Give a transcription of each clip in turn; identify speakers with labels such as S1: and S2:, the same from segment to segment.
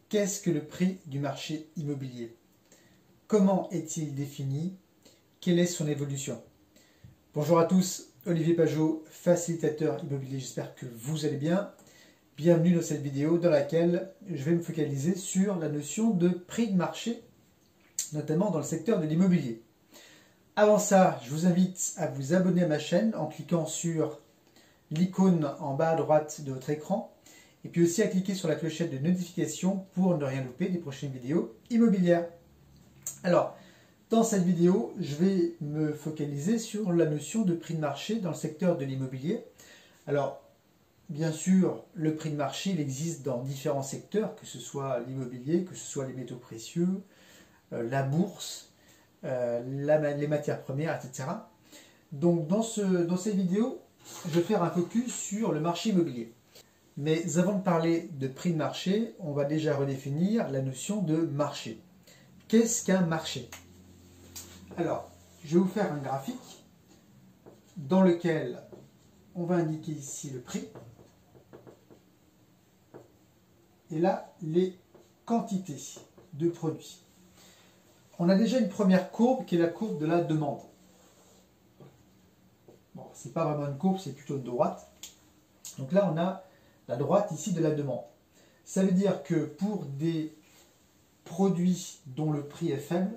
S1: Qu'est-ce que le prix du marché immobilier? Comment est-il défini? Quelle est son évolution? Bonjour à tous, Olivier Pajot, facilitateur immobilier, j'espère que vous allez bien. Bienvenue dans cette vidéo dans laquelle je vais me focaliser sur la notion de prix de marché, notamment dans le secteur de l'immobilier. Avant ça, je vous invite à vous abonner à ma chaîne en cliquant sur l'icône en bas à droite de votre écran et puis aussi à cliquer sur la clochette de notification pour ne rien louper des prochaines vidéos immobilières. Alors, dans cette vidéo, je vais me focaliser sur la notion de prix de marché dans le secteur de l'immobilier. Alors, bien sûr, le prix de marché, il existe dans différents secteurs, que ce soit l'immobilier, que ce soit les métaux précieux, la bourse, les matières premières, etc. Donc, dans cette vidéo, je vais faire un focus sur le marché immobilier. Mais avant de parler de prix de marché, on va déjà redéfinir la notion de marché. Qu'est-ce qu'un marché? Alors, je vais vous faire un graphique dans lequel on va indiquer ici le prix et là les quantités de produits. On a déjà une première courbe qui est la courbe de la demande. Bon, ce n'est pas vraiment une courbe, c'est plutôt une droite. Donc là, on a la droite ici de la demande. Ça veut dire que pour des produits dont le prix est faible,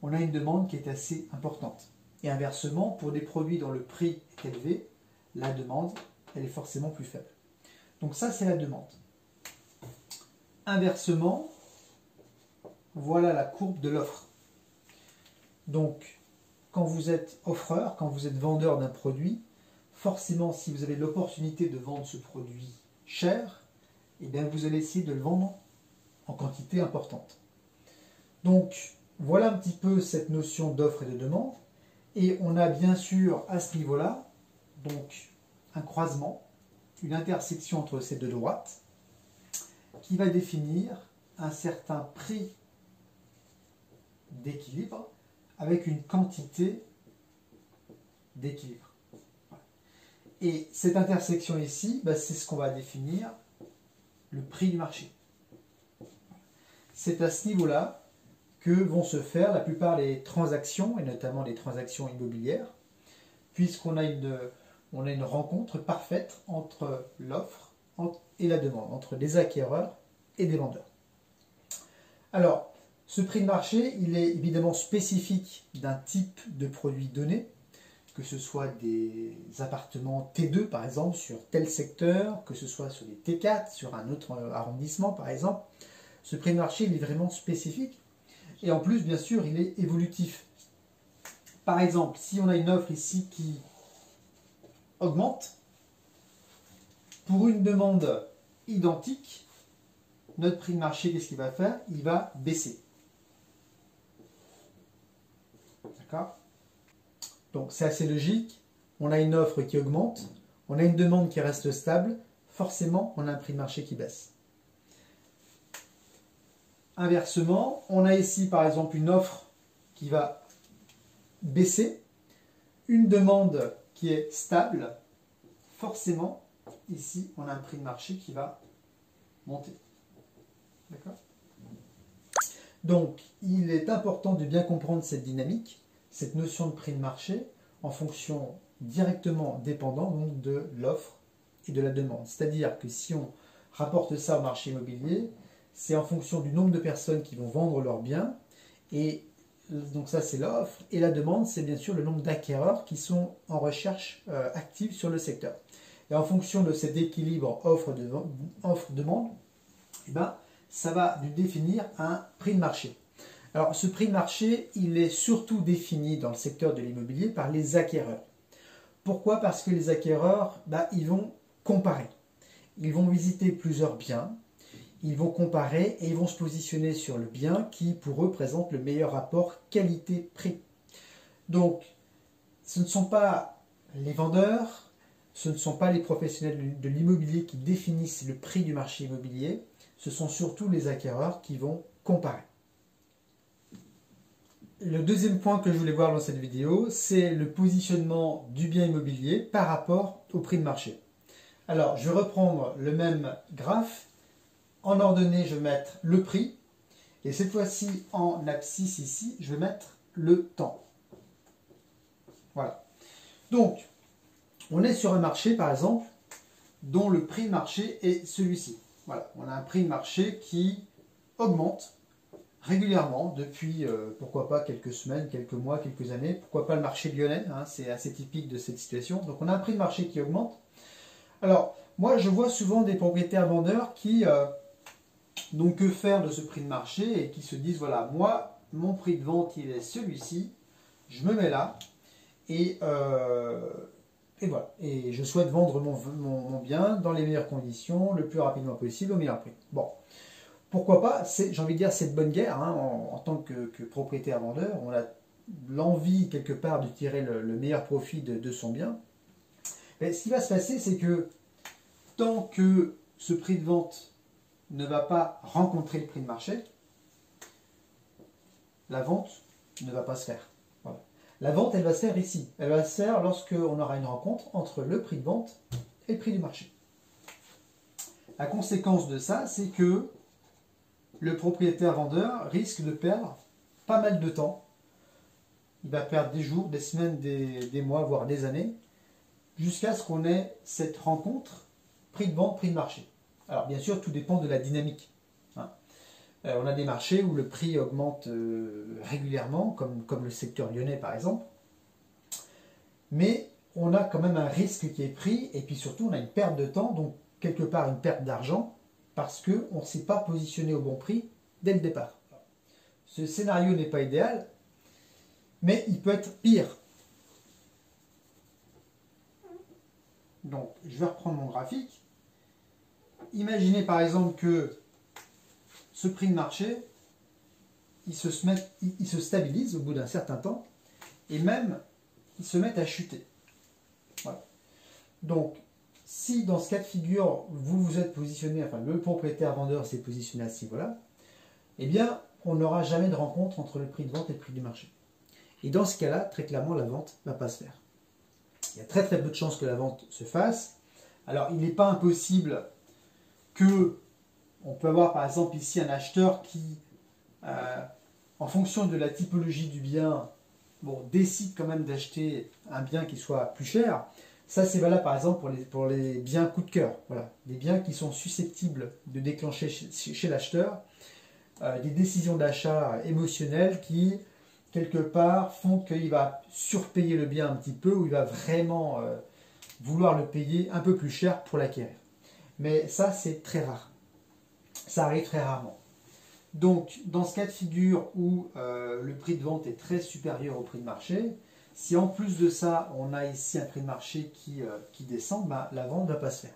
S1: on a une demande qui est assez importante. Et inversement, pour des produits dont le prix est élevé, la demande, elle est forcément plus faible. Donc ça, c'est la demande. Inversement, voilà la courbe de l'offre. Donc, quand vous êtes offreur, quand vous êtes vendeur d'un produit, forcément, si vous avez l'opportunité de vendre ce produit cher, eh bien, vous allez essayer de le vendre en quantité importante. Donc, voilà un petit peu cette notion d'offre et de demande. Et on a bien sûr à ce niveau-là, donc un croisement, une intersection entre ces deux droites, qui va définir un certain prix d'équilibre avec une quantité d'équilibre. Et cette intersection ici, c'est ce qu'on va définir le prix du marché. C'est à ce niveau-là que vont se faire la plupart des transactions, et notamment les transactions immobilières, puisqu'on a une rencontre parfaite entre l'offre et la demande, entre des acquéreurs et des vendeurs. Alors, ce prix de marché, il est évidemment spécifique d'un type de produit donné, que ce soit des appartements T2 par exemple sur tel secteur, que ce soit sur des T4 sur un autre arrondissement par exemple. Ce prix de marché, il est vraiment spécifique et en plus bien sûr il est évolutif. Par exemple, si on a une offre ici qui augmente, pour une demande identique, notre prix de marché, qu'est-ce qu'il va faire? Il va baisser. D'accord? Donc c'est assez logique, on a une offre qui augmente, on a une demande qui reste stable, forcément on a un prix de marché qui baisse. Inversement, on a ici par exemple une offre qui va baisser, une demande qui est stable, forcément ici on a un prix de marché qui va monter. D'accord? Donc il est important de bien comprendre cette dynamique, cette notion de prix de marché en fonction directement dépendant donc de l'offre et de la demande. C'est-à-dire que si on rapporte ça au marché immobilier, c'est en fonction du nombre de personnes qui vont vendre leurs biens, et donc ça c'est l'offre, et la demande c'est bien sûr le nombre d'acquéreurs qui sont en recherche active sur le secteur. Et en fonction de cet équilibre offre-demande, ça va nous définir un prix de marché. Alors, ce prix de marché, il est surtout défini dans le secteur de l'immobilier par les acquéreurs. Pourquoi? Parce que les acquéreurs, ils vont comparer. Ils vont visiter plusieurs biens, ils vont comparer et ils vont se positionner sur le bien qui, pour eux, présente le meilleur rapport qualité-prix. Donc, ce ne sont pas les vendeurs, ce ne sont pas les professionnels de l'immobilier qui définissent le prix du marché immobilier, ce sont surtout les acquéreurs qui vont comparer. Le deuxième point que je voulais voir dans cette vidéo, c'est le positionnement du bien immobilier par rapport au prix de marché. Alors, je vais reprendre le même graphe en ordonnée, je vais mettre le prix. Et cette fois-ci, en abscisse ici, je vais mettre le temps. Voilà. Donc, on est sur un marché, par exemple, dont le prix de marché est celui-ci. Voilà, on a un prix de marché qui augmente régulièrement depuis, pourquoi pas, quelques semaines, quelques mois, quelques années. Pourquoi pas le marché lyonnais, hein, c'est assez typique de cette situation. Donc, on a un prix de marché qui augmente. Alors, moi, je vois souvent des propriétaires vendeurs qui n'ont que faire de ce prix de marché et qui se disent, voilà, moi, mon prix de vente, il est celui-ci, je me mets là, et voilà. Et je souhaite vendre mon bien dans les meilleures conditions, le plus rapidement possible, au meilleur prix. Bon, pourquoi pas, j'ai envie de dire, c'est de bonne guerre, hein, en tant que propriétaire vendeur, on a l'envie, quelque part, de tirer le meilleur profit de son bien. Mais ce qui va se passer, c'est que tant que ce prix de vente ne va pas rencontrer le prix de marché, la vente ne va pas se faire. Voilà. La vente, elle va se faire ici. Elle va se faire lorsqu'on aura une rencontre entre le prix de vente et le prix du marché. La conséquence de ça, c'est que le propriétaire vendeur risque de perdre pas mal de temps. Il va perdre des jours, des semaines, des mois, voire des années, jusqu'à ce qu'on ait cette rencontre prix de vente, prix de marché. Alors bien sûr, tout dépend de la dynamique. Hein. On a des marchés où le prix augmente régulièrement, comme le secteur lyonnais par exemple. Mais on a quand même un risque qui est pris, et puis surtout on a une perte de temps, donc quelque part une perte d'argent, parce qu'on ne s'est pas positionné au bon prix dès le départ. Ce scénario n'est pas idéal, mais il peut être pire. Donc je vais reprendre mon graphique. Imaginez par exemple que ce prix de marché, il se stabilise au bout d'un certain temps, et même il se met à chuter. Voilà. Donc, si dans ce cas de figure, vous vous êtes positionné, enfin le propriétaire vendeur s'est positionné à ce niveau-là, eh bien, on n'aura jamais de rencontre entre le prix de vente et le prix du marché. Et dans ce cas-là, très clairement, la vente ne va pas se faire. Il y a très peu de chances que la vente se fasse. Alors, il n'est pas impossible que on peut avoir par exemple ici un acheteur qui, en fonction de la typologie du bien, décide quand même d'acheter un bien qui soit plus cher. Ça c'est valable par exemple pour les biens coup de cœur. Voilà. Des biens qui sont susceptibles de déclencher chez l'acheteur des décisions d'achat émotionnelles qui, quelque part, font qu'il va surpayer le bien un petit peu ou il va vraiment vouloir le payer un peu plus cher pour l'acquérir. Mais ça c'est très rare. Ça arrive très rarement. Donc, dans ce cas de figure où le prix de vente est très supérieur au prix de marché, si en plus de ça, on a ici un prix de marché qui descend, la vente ne va pas se faire.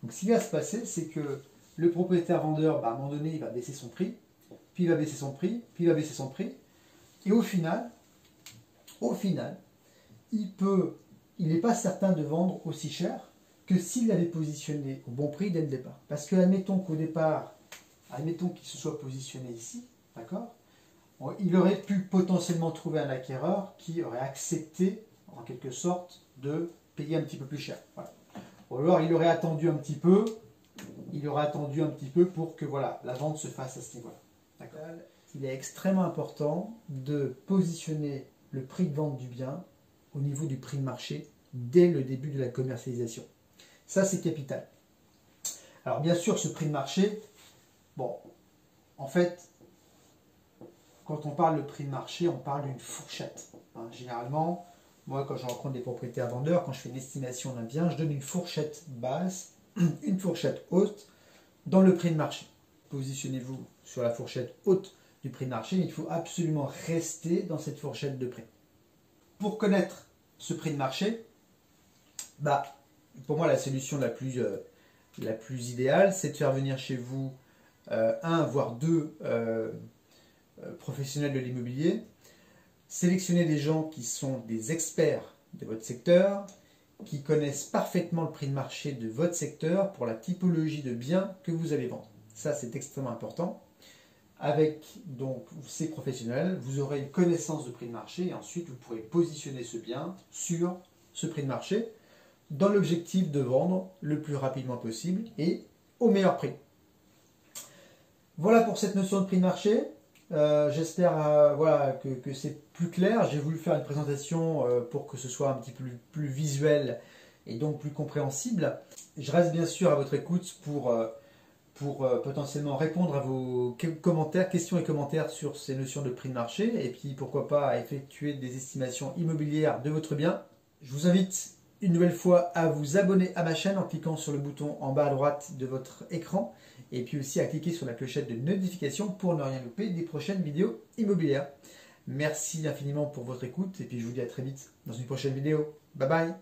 S1: Donc, ce qui va se passer, c'est que le propriétaire vendeur, à un moment donné, il va baisser son prix, puis il va baisser son prix, puis il va baisser son prix, et au final, il n'est pas certain de vendre aussi cher que s'il l'avait positionné au bon prix dès le départ. Parce que, admettons qu'au départ, admettons qu'il se soit positionné ici, d'accord, il aurait pu potentiellement trouver un acquéreur qui aurait accepté, en quelque sorte, de payer un petit peu plus cher. Voilà. Ou alors il aurait attendu un petit peu, pour que voilà, la vente se fasse à ce niveau-là. Il est extrêmement important de positionner le prix de vente du bien au niveau du prix de marché dès le début de la commercialisation. Ça, c'est capital. Alors bien sûr, ce prix de marché, en fait, quand on parle de prix de marché, on parle d'une fourchette. Hein, généralement, moi, quand je rencontre des propriétaires vendeurs, quand je fais une estimation d'un bien, je donne une fourchette basse, une fourchette haute dans le prix de marché. Positionnez-vous sur la fourchette haute du prix de marché, mais il faut absolument rester dans cette fourchette de prix. Pour connaître ce prix de marché, pour moi, la solution la plus idéale, c'est de faire venir chez vous un, voire deux professionnels de l'immobilier, sélectionner des gens qui sont des experts de votre secteur, qui connaissent parfaitement le prix de marché de votre secteur pour la typologie de biens que vous allez vendre. Ça, c'est extrêmement important. Avec donc ces professionnels, vous aurez une connaissance de prix de marché et ensuite vous pourrez positionner ce bien sur ce prix de marché dans l'objectif de vendre le plus rapidement possible et au meilleur prix. Voilà pour cette notion de prix de marché. J'espère voilà, que c'est plus clair. J'ai voulu faire une présentation pour que ce soit un petit peu plus visuel et donc plus compréhensible. Je reste bien sûr à votre écoute pour potentiellement répondre à vos commentaires, questions et commentaires sur ces notions de prix de marché et puis pourquoi pas à effectuer des estimations immobilières de votre bien. Je vous invite une nouvelle fois à vous abonner à ma chaîne en cliquant sur le bouton en bas à droite de votre écran et puis aussi à cliquer sur la clochette de notification pour ne rien louper des prochaines vidéos immobilières. Merci infiniment pour votre écoute et puis je vous dis à très vite dans une prochaine vidéo. Bye bye.